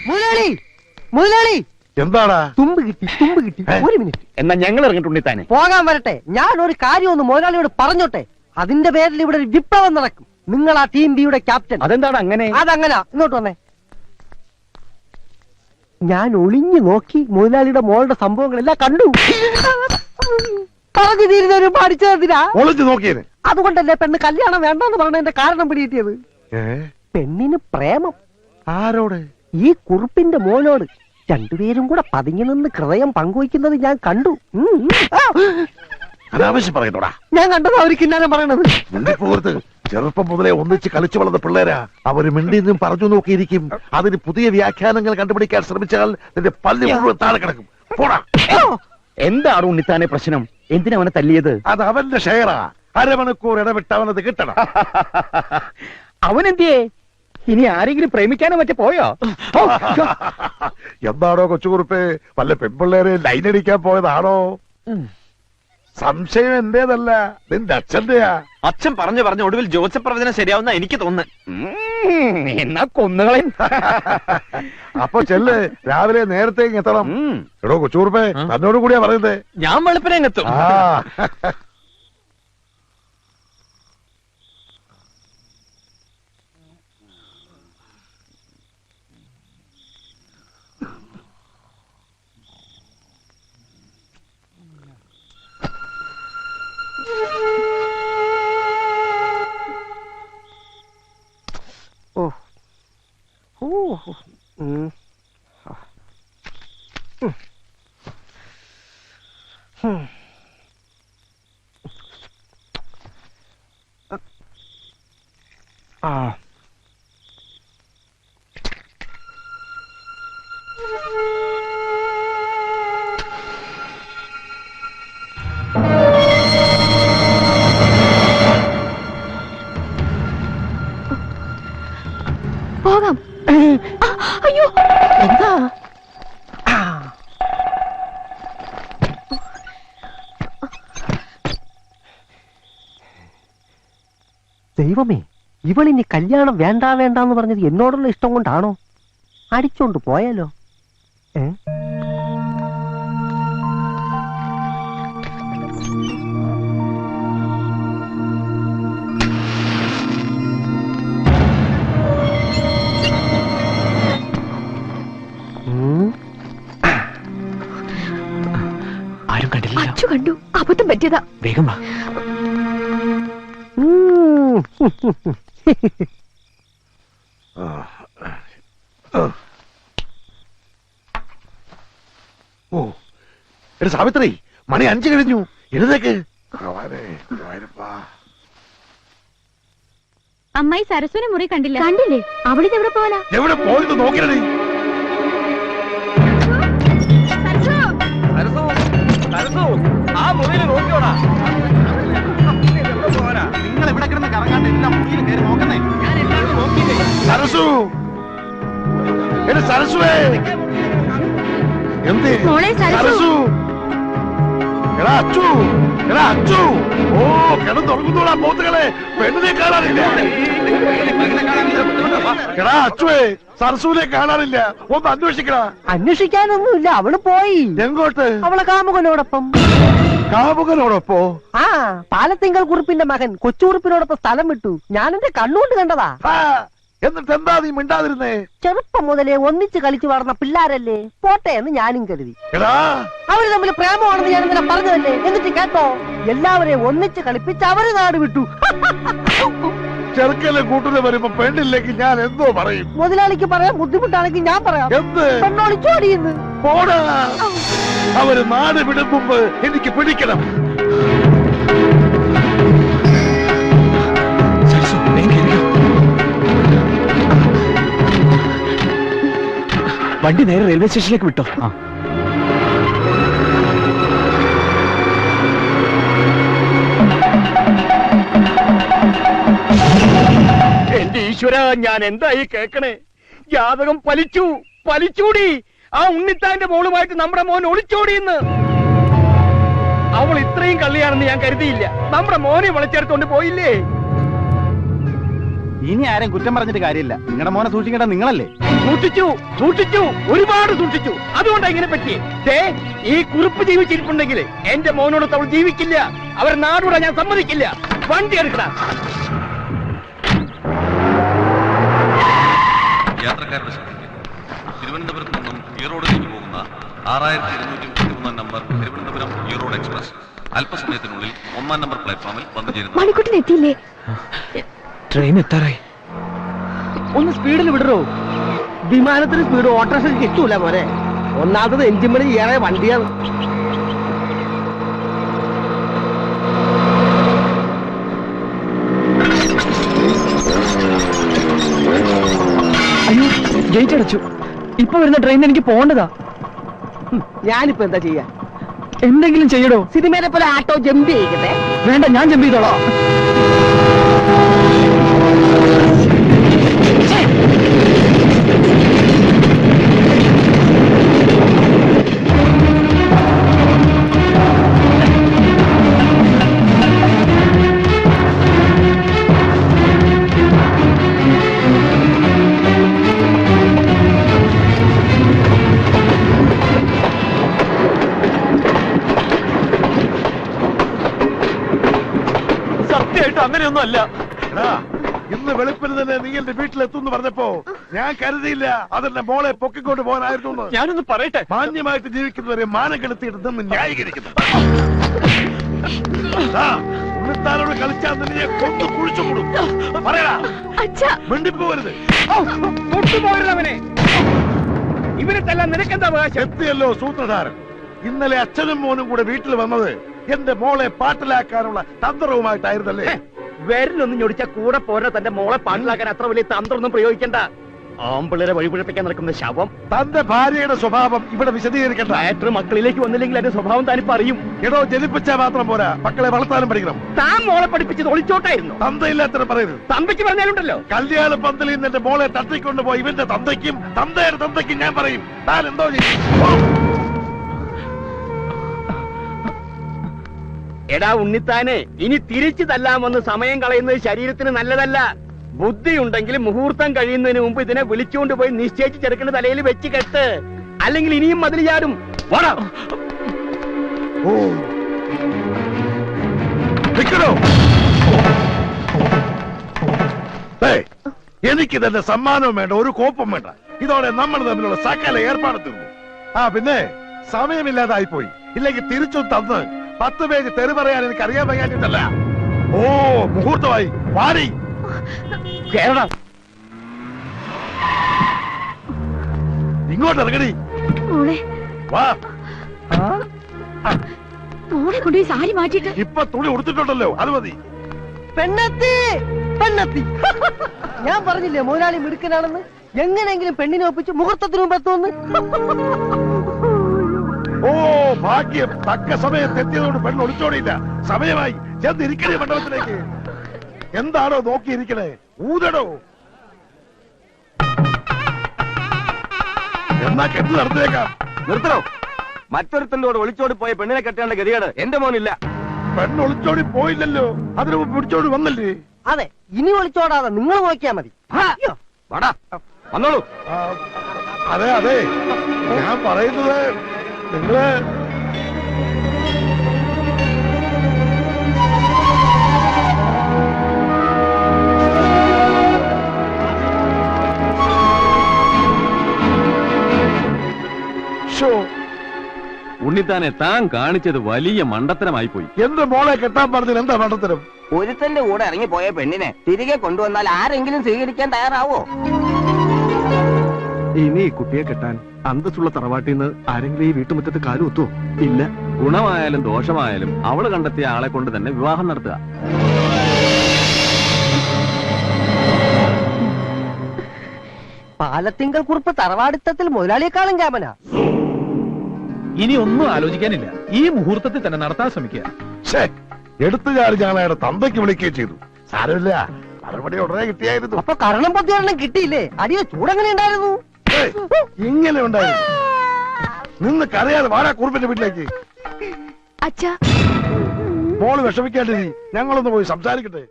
മുതലാളി മുതലാളി എന്താടാ? തുമ്പ് കിട്ടി ഒരു മിനിറ്റ്. എന്നാ ഞങ്ങൾ ഇറങ്ങിയിട്ടുണ്ടി താനെ പോകാൻ വരട്ടെ. ഞാൻ ഒരു കാര്യം ഒന്ന് മുതലാളിയോട് പറഞ്ഞോട്ടെ. അതിന്റെ പേരിൽ ഇവിടെ ഒരു വിപ്ലവം നടക്കും. നിങ്ങൾ ആ ടീം ബിയുടെ ക്യാപ്റ്റൻ. അതെന്താണ് അങ്ങനെ? അതങ്ങനെ ഇങ്ങോട്ട് വന്നേ. ഞാൻ ഒളിഞ്ഞു നോക്കി മുതലാളിയുടെ മോളുടെ സംഭവങ്ങളെല്ലാം കണ്ടു. പറഞ്ഞു തീരുന്നവരും പഠിച്ചതിനാ ഒളിച്ചു നോക്കിയത്. അതുകൊണ്ടല്ലേ പെണ്ണ് കല്യാണം വേണ്ടെന്ന് പറഞ്ഞതിന്റെ കാരണം പിടികിട്ടിയത്. പെണ്ണിന് പ്രേമം. ആരോട്? ഈ കുറുപ്പിന്റെ മോനോട്. രണ്ടുപേരും കൂടെ പതുങ്ങി നിന്ന് ഹൃദയം പങ്കുവയ്ക്കുന്നത് ഞാൻ കണ്ടു. അനാവശ്യം പറയത്തോടാ. ഞാൻ കണ്ടത് അവർ കിന്നാനം പറയണത്. മിണ്ടിപ്പോകരുത്. ചെറുപ്പം മുതലേ ഒന്നിച്ച് കളിച്ചു വളർന്ന പിള്ളേരാ. അവര് മിണ്ടിന്നും പറഞ്ഞു നോക്കിയിരിക്കും. അതിന് പുതിയ വ്യാഖ്യാനങ്ങൾ കണ്ടുപിടിക്കാൻ ശ്രമിച്ചാൽ നിന്റെ പല്ല് മുഴുവൻ താഴെ കിടക്കും. പോടാ. എന്താണ് ഉണ്ണിത്താനെ പ്രശ്നം? എന്തിനാ അവനെ തല്ലിയത്? അത് അവന്റെ ഷെയറാ. അരമണിക്കൂർ ഇടവിട്ട് അവനത് കിട്ടണം. അവനെന്തിയേ? ഇനി ആരെങ്കിലും പ്രേമിക്കാനോ മറ്റേ പോയോ? എന്താണോ കൊച്ചുകുറുപ്പേ, വല്ല പെൺപിള്ളേരെ ലൈനടിക്കാൻ പോയതാണോ? സംശയം എന്റേതല്ല, നിന്റെ അച്ഛന്റെയാ. അച്ഛൻ പറഞ്ഞു ഒടുവിൽ ജോസഫ് പ്രവചനം ശരിയാവുന്ന എനിക്ക് തോന്നുന്നു. എന്നാ കൊന്നുകളയും. അപ്പൊ ചെല്ല്, രാവിലെ നേരത്തെ എത്തണം. എടോ കൊച്ചുകുറുപ്പേ, തന്നോട് കൂടിയാ പറയുന്നത്. ഞാൻ വെളുപ്പിനെത്തും. പോകാം. അയ്യോ, എന്താ? ദൈവമേ, ഇവളിനി കല്യാണം വേണ്ടാന്ന് പറഞ്ഞത് എന്നോടുള്ള ഇഷ്ടം കൊണ്ടാണോ? അടിച്ചോണ്ട് പോയാലോ? ആരും കണ്ടില്ല. അച്ചു കണ്ടു. അബദ്ധം പറ്റിയതാ. വേഗം വാ. സാവിത്രി, മണി 5 കഴിഞ്ഞു. എഴുന്നേക്ക്. അമ്മായി സരസ്വനെ മുറി കണ്ടില്ലേ? അവളിത് എവിടെ പോവാനാ? എവിടെ പോയത് നോക്കിയേ. ആ മുറിയിൽ നോക്കിയോടാ. നിങ്ങൾ എവിടെ കിടന്ന് കറങ്ങാണ്ട് എല്ലാ മുറിയിൽ കയറി നോക്കുന്നേ. ഞാൻ എല്ലാവരും നോക്കിയില്ലേ. സരസു, എന്റെ സരസുവേ, എന്തേ സരസു? എടാ അച്ചു, ഓ കിടന്നുറങ്ങുന്നോടാ പോത്തുകളെ. പെണ്ണിനെ കാണാനില്ല. എടാ അച്ചുവേ, സരസുവിനെ കാണാനില്ല. ഒന്ന് അന്വേഷിക്കടാ. അന്വേഷിക്കാനൊന്നുമില്ല, അവള് പോയി. എങ്ങോട്ട്? അവളെ കാമുകനോടൊപ്പം. കാമുകനോടൊപ്പോ? ആ, പാലത്തിങ്കൽ കുറുപ്പിന്റെ മകൻ കൊച്ചുകുറുപ്പിനോടൊപ്പം സ്ഥലം വിട്ടു. ഞാൻ എന്റെ കണ്ണുകൊണ്ട് കണ്ടതാ. എന്നിട്ട് എന്താ നീ മിണ്ടാതിരുന്നേ? ചെറുപ്പം മുതലേ ഒന്നിച്ച് കളിച്ചു വളർന്ന പിള്ളാരല്ലേ, പോട്ടെ എന്ന് ഞാനും കരുതി. അവര് തമ്മിൽ പ്രേമമാണെന്ന് ഞാൻ ഇന്നലെ പറഞ്ഞതല്ലേ. എന്നിട്ട് കേട്ടോ, എല്ലാവരെയും ഒന്നിച്ച് കളിപ്പിച്ച് അവര് നാട് വിട്ടു. ചെറുക്കലെ കൂട്ടുന്ന വരുമ്പോ പെണ്ണില്ലെങ്കിൽ ഞാൻ എന്തോ പറയും? മുതലാളിക്ക് പറയാൻ ബുദ്ധിമുട്ടാണെങ്കിൽ ഞാൻ പറയാം. എന്ത്? പെണ്ണോളിച്ചോടിയെന്ന്. പോടാ. അവര് നാട് വിടും മുമ്പ് എനിക്ക് പിടിക്കണം. വണ്ടി നേരെ റെയിൽവേ സ്റ്റേഷനിലേക്ക് വിട്ടോ. എന്റെ ഈശ്വര, ഞാൻ എന്തായി കേക്കണേ? ജാതകം പലിച്ചൂടി. ആ ഉണ്ണിത്താന്റെ മോളുമായിട്ട് നമ്മുടെ മോൻ ഒളിച്ചോടിയെന്ന്. അവൾ ഇത്രയും കള്ളിയാണെന്ന് ഞാൻ കരുതിയില്ല. നമ്മുടെ മോനെ വിളിച്ചെടുത്തോണ്ട് പോയില്ലേ? ഇനി ആരും കുറ്റം പറഞ്ഞിട്ട് കാര്യമില്ല. നിങ്ങളുടെ മോനെ സൂക്ഷിക്കേണ്ട നിങ്ങളല്ലേ? സൂക്ഷിച്ചു, ഒരുപാട് സൂക്ഷിച്ചു. അതുകൊണ്ടാ ഇങ്ങനെ പറ്റിയേ. ഈ കുറിപ്പ് ജീവിച്ചിരിപ്പുണ്ടെങ്കിൽ എന്റെ മോനോട് അവൾ ജീവിക്കില്ല. അവർ നാടൂടെ ഞാൻ സമ്മതിക്കില്ല. വണ്ടി എടുക്കടാ. യാത്രക്കാരുടെ ശ്രദ്ധയ്ക്ക് തിരുവനന്തപുരത്ത് നിന്നും ഈറോഡിലേക്ക് പോകുന്ന 6233 നമ്പർ തിരുവനന്തപുരം ഈറോഡ് എക്സ്പ്രസ് അല്പസമയത്തിനുള്ളിൽ 1-ാം നമ്പർ പ്ലാറ്റ്ഫോമിൽ വന്നു ചേരുന്നു. മണിക്കുട്ടൻ എത്തിയില്ലേ? ട്രെയിൻ എത്താറായി. ഒന്ന് സ്പീഡിൽ വിടറോ. വിമാനത്തിന് സ്പീഡ് ഓട്ടോറിക്ഷയ്ക്ക് കിട്ടൂല മോനെ. ഒന്നാമത് എഞ്ചിൻ പണി ഏറെ വണ്ടിയാണ്. അയ്യോ, ഗേറ്റ് അടച്ചു. ഇപ്പൊ വരുന്ന ട്രെയിൻ എനിക്ക് പോകേണ്ടതാ. ഞാനിപ്പോ എന്താ ചെയ്യാ? എന്തെങ്കിലും ചെയ്യടോ. സിനിമയിലെ പോലെ ആട്ടോ ജമ്പ് ചെയ്യിക്കട്ടെ? വേണ്ട, ഞാൻ ജമ്പ് ചെയ്തോളാം. സത്യമായിട്ട് അങ്ങനെയൊന്നും അല്ല. ഇന്ന് വെളുപ്പിന് തന്നെ നീ എന്റെ വീട്ടിലെത്തുന്നു പറഞ്ഞപ്പോ ഞാൻ കരുതിയില്ല അതെന്റെ മോളെ പൊക്കിക്കൊണ്ട് പോകാനായിരുന്നു. ഞാനൊന്ന് പറയട്ടെ. മാന്യമായിട്ട് ജീവിക്കുന്നവരെ മാനം കെടുത്തിയിട്ട് നിന്ന് ന്യായീകരിക്കുന്നു. ഉണ്ണിത്താനോട് കളിച്ചാൽ നിന്നെ കൊന്നു കുഴിച്ചു കൂടും. പറയടാ, മിണ്ടിപ്പോവരുത്. കൊണ്ടുപോകരുതവനെ. ഇവരെ തല്ലാൻ നിനക്കെന്താ അവകാശം? എത്തിയല്ലോ സൂത്രധാരൻ. ഇന്നലെ അച്ഛനും മോനും കൂടെ വീട്ടിൽ വന്നത് എന്റെ മോളെ പാട്ടിലാക്കാനുള്ള തന്ത്രവുമായിട്ടായിരുന്നല്ലേ? വിരലൊന്നും ഞൊടിച്ച കൂടെ പോരാ. തന്റെ മോളെ പാട്ടിലാക്കാൻ അത്ര വലിയ തന്ത്രമൊന്നും പ്രയോഗിക്കണ്ട. ആമ്പിള്ളേരെ വഴിപിഴപ്പിക്കാൻ നടക്കുന്ന ശവം. തന്റെ ഭാര്യയുടെ സ്വഭാവം ഇവിടെ വിശദീകരിക്കണ്ട. ഡയറക്ടർ മക്കളിലേക്ക് വന്നില്ലെങ്കിൽ എന്റെ സ്വഭാവം താനിപ്പോ അറിയും. എടോ, ജനിപ്പിച്ചാൽ മാത്രം പോരാ, മക്കളെ വളർത്താനും പഠിക്കണം. താൻ മോളെ പഠിപ്പിച്ചത് ഒളിച്ചോട്ടായിരുന്നു. തന്തയില്ലാത്തവരെ പറയരുത്. തന്തയ്ക്ക് പറഞ്ഞാലുണ്ടല്ലോ. കല്യാണ പന്തലിൽ നിന്ന് എന്റെ മോളെ തട്ടിക്കൊണ്ടുപോയി ഇവന്റെ തന്തയ്ക്കും തന്തയുടെ തന്തയ്ക്കും ഞാൻ പറയും. താൻ എന്തോ ചെയ്യും. എടാ ഉണ്ണിത്താനെ, ഇനി തിരിച്ചു തല്ലാമെന്ന് സമയം കളയുന്നത് ശരീരത്തിന് നല്ലതല്ല. ബുദ്ധിയുണ്ടെങ്കിൽ മുഹൂർത്തം കഴിയുന്നതിന് മുമ്പ് ഇതിനെ വിളിച്ചുകൊണ്ട് പോയി നിശ്ചയിച്ച് ചെറുക്കന്റെ തലയിൽ വെച്ച് കെട്ട്. അല്ലെങ്കിൽ ഇനിയും മതിൽ ചാടും. എനിക്ക് തന്നെ സമ്മാനവും വേണ്ട, ഒരു കോപ്പും വേണ്ട. ഇതോടെ നമ്മൾ തമ്മിലുള്ള സകല ഏർപ്പാട് തീർന്നു. പിന്നെ സമയമില്ലാതായി പോയി. ഇല്ലെങ്കിൽ തിരിച്ചു തന്ന് 10 പേജ് തെറി പറയാൻ എനിക്ക് അറിയാൻ വയ്യാഞ്ഞിട്ടല്ല. മുഹൂർത്തമായി. വാരി കേരളം ഇങ്ങോട്ട് ഇറങ്ങടി. വാ. മോളെ കൊണ്ടുപോയി സാരി മാറ്റിട്ട് ഇപ്പൊ തുണി ഉടുത്തിട്ടുണ്ടല്ലോ, അത് മതി. പെണ്ണെത്തി, പെണ്ണെത്തി. ഞാൻ പറഞ്ഞില്ലേ മുതലാളി മിടുക്കനാണെന്ന്. എങ്ങനെയെങ്കിലും പെണ്ണിനെ ഒപ്പിച്ച് മുഹൂർത്തത്തിന് മുമ്പ് എത്തുമെന്ന്. ഭാഗ്യം. തക്ക സമയത്ത് എത്തിയതുകൊണ്ട് പെണ്ണ് ഒളിച്ചോടിയില്ല. സമയമായി. ചെന്നിരിക്കണേ മണ്ഡപത്തിലേക്ക്. എന്താണോ നോക്കിയിരിക്കണേ? ഊതടോ. എന്നാ കെട്ട് നടത്തിയേക്കാം. നിർത്തണോ? മറ്റൊരുത്തന്റെ കൂടെ ഒളിച്ചോടി പോയ പെണ്ണിനെ കെട്ടേണ്ട ഗതികേട് എന്റെ മോനില്ല. പെണ്ണ് ഒളിച്ചോടി പോയില്ലല്ലോ, അതിന് മുമ്പ് പിടിച്ചോടി വന്നല്ലേ? അതെ, ഇനി ഒളിച്ചോടാതെ നിങ്ങൾ നോക്കിയാ മതി. വന്നോളൂ. അതെ അതെ, ഞാൻ പറയുന്നത് നിങ്ങള് ഉണ്ണിത്താനെ, താൻ കാണിച്ചത് വലിയ മണ്ടത്തരമായി പോയി. എന്റെ മോളെ കെട്ടാൻ പറഞ്ഞത് എന്താ മണ്ടത്തരം? ഒരുത്തന്റെ കൂടെ ഇറങ്ങിപ്പോയ പെണ്ണിനെ തിരികെ കൊണ്ടുവന്നാൽ ആരെങ്കിലും സ്വീകരിക്കാൻ തയ്യാറാവോ? ഇനി ഈ കുട്ടിയെ കെട്ടാൻ അന്തസ്സുള്ള തറവാട്ടിൽ നിന്ന് ആരെങ്കിലും ഈ വീട്ടുമുറ്റത്ത് കാലുകുത്തോ? ഇല്ല. ഗുണമായാലും ദോഷമായാലും അവള് കണ്ടെത്തിയ ആളെ കൊണ്ട് തന്നെ വിവാഹം നടത്തുക. പാലത്തിങ്കൽ കുറിപ്പ് തറവാടിത്തത്തിൽ മുതലാളിയെക്കാളും ക്യാമനാ. ഇനി ഒന്നും ആലോചിക്കാനില്ല. ഈ മുഹൂർത്തത്തിൽ തന്നെ നടത്താൻ ശ്രമിക്കുക. എടുത്തുചാടി ഞങ്ങളയാളുടെ തന്തയ്ക്ക് വിളിക്കുകയും ചെയ്തു. സാരമില്ല, മറുപടി ഉടനെ കിട്ടിയായിരുന്നു. അപ്പൊ കരണം പൊത്തിയൊരെണ്ണം കിട്ടിയില്ലേ? അടിയ ചൂടെങ്ങനെ ഉണ്ടായിരുന്നു? ഇങ്ങനെ ഉണ്ടായിരുന്നു. നിന്ന് കരയാതെ വാടാ കുറുപ്പിന്റെ വീട്ടിലേക്ക്. അച്ഛാ, മോള് വിഷമിക്കാണ്ടിരി, ഞങ്ങളൊന്ന് പോയി സംസാരിക്കട്ടെ.